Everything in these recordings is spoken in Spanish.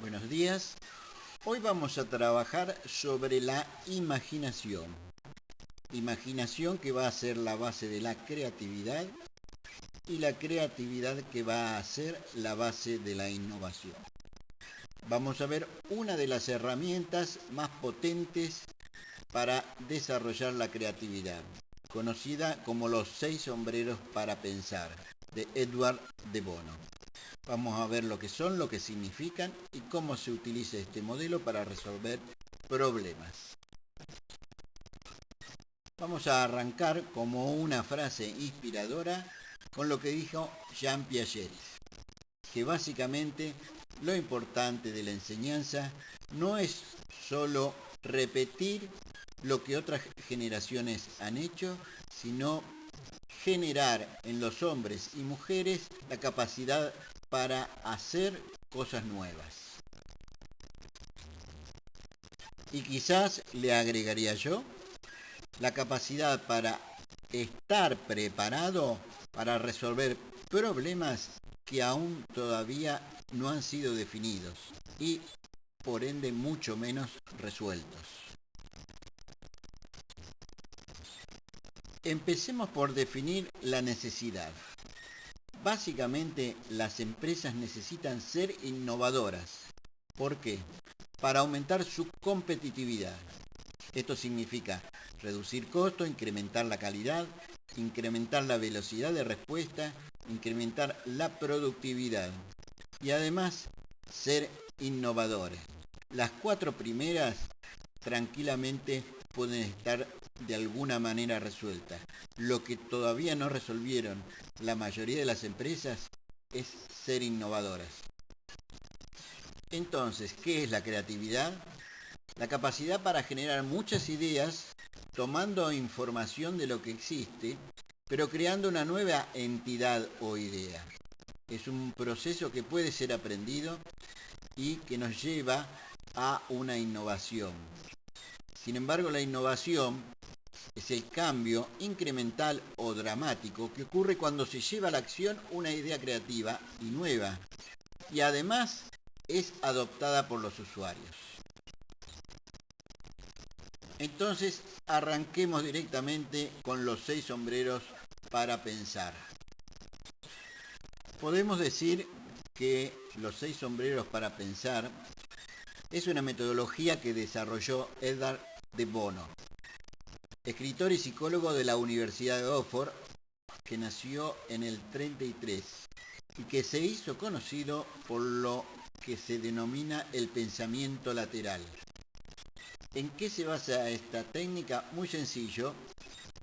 Buenos días. Hoy vamos a trabajar sobre la imaginación. Imaginación que va a ser la base de la creatividad y la creatividad que va a ser la base de la innovación. Vamos a ver una de las herramientas más potentes para desarrollar la creatividad, conocida como los 6 sombreros para pensar, de Edward de Bono. Vamos a ver lo que son, lo que significan y cómo se utiliza este modelo para resolver problemas. Vamos a arrancar como una frase inspiradora con lo que dijo Jean Piaget, que básicamente lo importante de la enseñanza no es solo repetir lo que otras generaciones han hecho, sino generar en los hombres y mujeres la capacidad para hacer cosas nuevas. Y quizás le agregaría yo la capacidad para estar preparado para resolver problemas que aún todavía no han sido definidos y por ende mucho menos resueltos. Empecemos por definir la necesidad. Básicamente, las empresas necesitan ser innovadoras. ¿Por qué? Para aumentar su competitividad. Esto significa reducir costos, incrementar la calidad, incrementar la velocidad de respuesta, incrementar la productividad y además ser innovadores. Las 4 primeras tranquilamente pueden estar de alguna manera resueltas. Lo que todavía no resolvieron la mayoría de las empresas es ser innovadoras. Entonces, ¿qué es la creatividad? La capacidad para generar muchas ideas tomando información de lo que existe, pero creando una nueva entidad o idea. Es un proceso que puede ser aprendido y que nos lleva a una innovación. Sin embargo, la innovación es el cambio incremental o dramático que ocurre cuando se lleva a la acción una idea creativa y nueva y además es adoptada por los usuarios. Entonces, arranquemos directamente con los 6 sombreros para pensar. Podemos decir que los 6 sombreros para pensar es una metodología que desarrolló Edward de Bono, escritor y psicólogo de la Universidad de Oxford, que nació en el 33 y que se hizo conocido por lo que se denomina el pensamiento lateral. ¿En qué se basa esta técnica? Muy sencillo.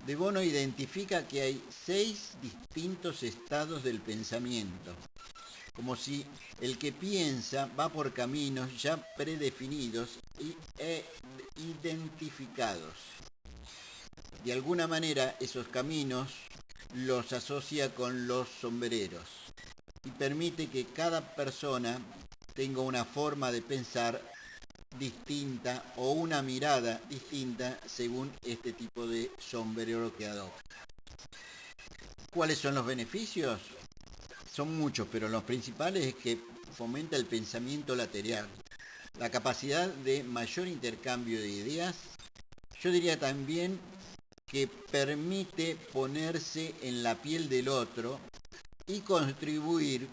De Bono identifica que hay 6 distintos estados del pensamiento, como si el que piensa va por caminos ya predefinidos e identificados. De alguna manera esos caminos los asocia con los sombreros y permite que cada persona tenga una forma de pensar distinta o una mirada distinta según este tipo de sombrero que adopta. ¿Cuáles son los beneficios? Son muchos, pero los principales es que fomenta el pensamiento lateral, la capacidad de mayor intercambio de ideas. Yo diría también que permite ponerse en la piel del otro y contribuir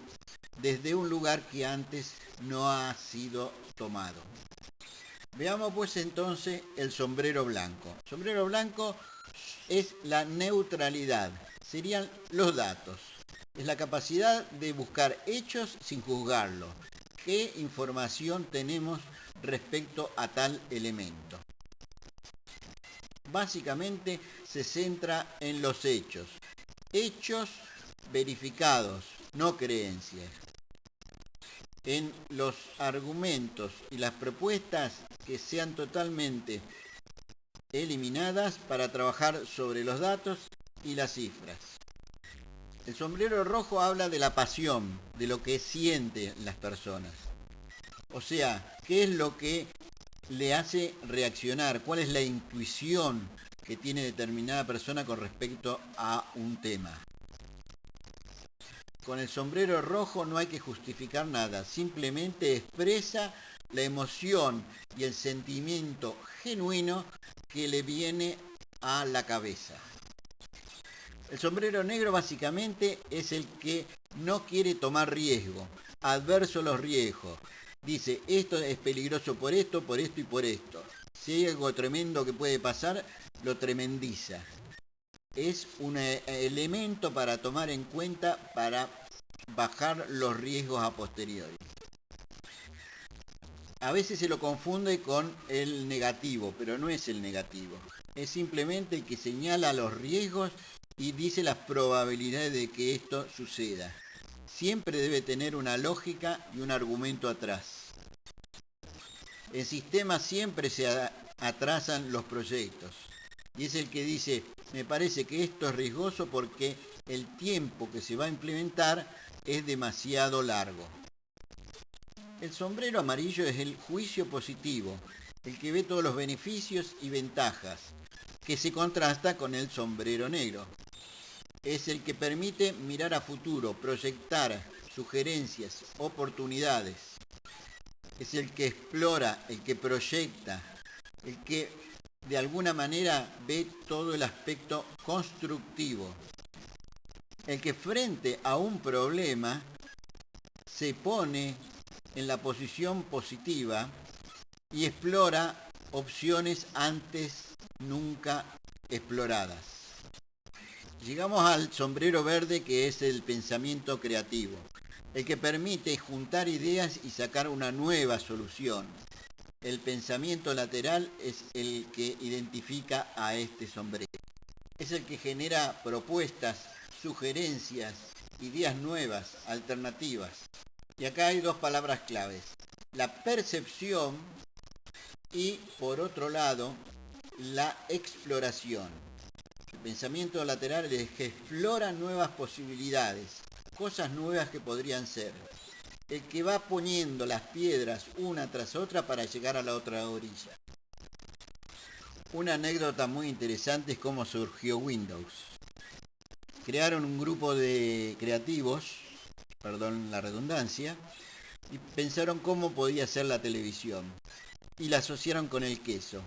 desde un lugar que antes no ha sido tomado. Veamos pues entonces el sombrero blanco. El sombrero blanco es la neutralidad, serían los datos. Es la capacidad de buscar hechos sin juzgarlos. ¿Qué información tenemos respecto a tal elemento? Básicamente se centra en los hechos. Hechos verificados, no creencias. En los argumentos y las propuestas que sean totalmente eliminadas para trabajar sobre los datos y las cifras. El sombrero rojo habla de la pasión, de lo que sienten las personas. O sea, ¿qué es lo que le hace reaccionar? ¿Cuál es la intuición que tiene determinada persona con respecto a un tema? Con el sombrero rojo no hay que justificar nada, simplemente expresa la emoción y el sentimiento genuino que le viene a la cabeza. El sombrero negro básicamente es el que no quiere tomar riesgo, adverso a los riesgos. Dice, esto es peligroso por esto y por esto. Si hay algo tremendo que puede pasar, lo tremendiza. Es un elemento para tomar en cuenta para bajar los riesgos a posteriori. A veces se lo confunde con el negativo, pero no es el negativo. Es simplemente el que señala los riesgos y dice las probabilidades de que esto suceda. Siempre debe tener una lógica y un argumento atrás. En sistemas siempre se atrasan los proyectos. Y es el que dice, me parece que esto es riesgoso porque el tiempo que se va a implementar es demasiado largo. El sombrero amarillo es el juicio positivo, el que ve todos los beneficios y ventajas, que se contrasta con el sombrero negro. Es el que permite mirar a futuro, proyectar sugerencias, oportunidades. Es el que explora, el que proyecta, el que de alguna manera ve todo el aspecto constructivo. El que frente a un problema se pone en la posición positiva y explora opciones antes nunca exploradas. Llegamos al sombrero verde, que es el pensamiento creativo, el que permite juntar ideas y sacar una nueva solución. El pensamiento lateral es el que identifica a este sombrero. Es el que genera propuestas, sugerencias, ideas nuevas, alternativas. Y acá hay dos palabras claves. La percepción y, por otro lado, la exploración. El pensamiento lateral es que explora nuevas posibilidades, cosas nuevas que podrían ser. El que va poniendo las piedras una tras otra para llegar a la otra orilla. Una anécdota muy interesante es cómo surgió Windows. Crearon un grupo de creativos, perdón la redundancia, y pensaron cómo podía ser la televisión. Y la asociaron con el queso,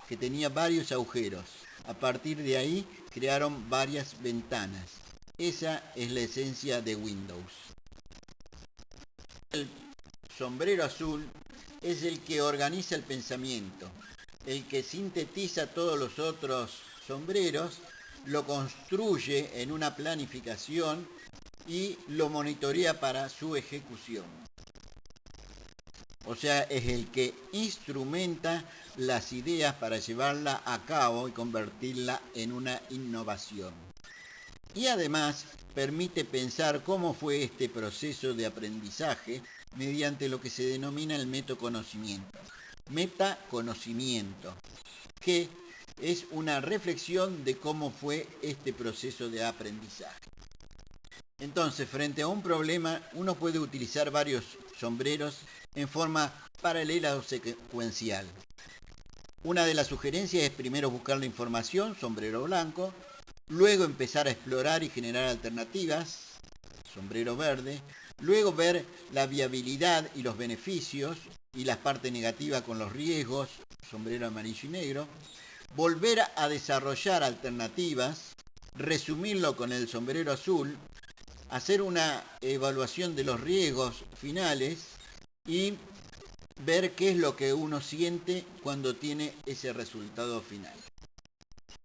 que tenía varios agujeros. A partir de ahí crearon varias ventanas. Esa es la esencia de Windows. El sombrero azul es el que organiza el pensamiento, el que sintetiza todos los otros sombreros, lo construye en una planificación y lo monitorea para su ejecución. O sea, es el que instrumenta las ideas para llevarla a cabo y convertirla en una innovación. Y además permite pensar cómo fue este proceso de aprendizaje mediante lo que se denomina el metaconocimiento. Metaconocimiento, que es una reflexión de cómo fue este proceso de aprendizaje. Entonces, frente a un problema, uno puede utilizar varios sombreros en forma paralela o secuencial. Una de las sugerencias es primero buscar la información, sombrero blanco, luego empezar a explorar y generar alternativas, sombrero verde, luego ver la viabilidad y los beneficios y las partes negativas con los riesgos, sombrero amarillo y negro, volver a desarrollar alternativas, resumirlo con el sombrero azul, hacer una evaluación de los riesgos finales y ver qué es lo que uno siente cuando tiene ese resultado final.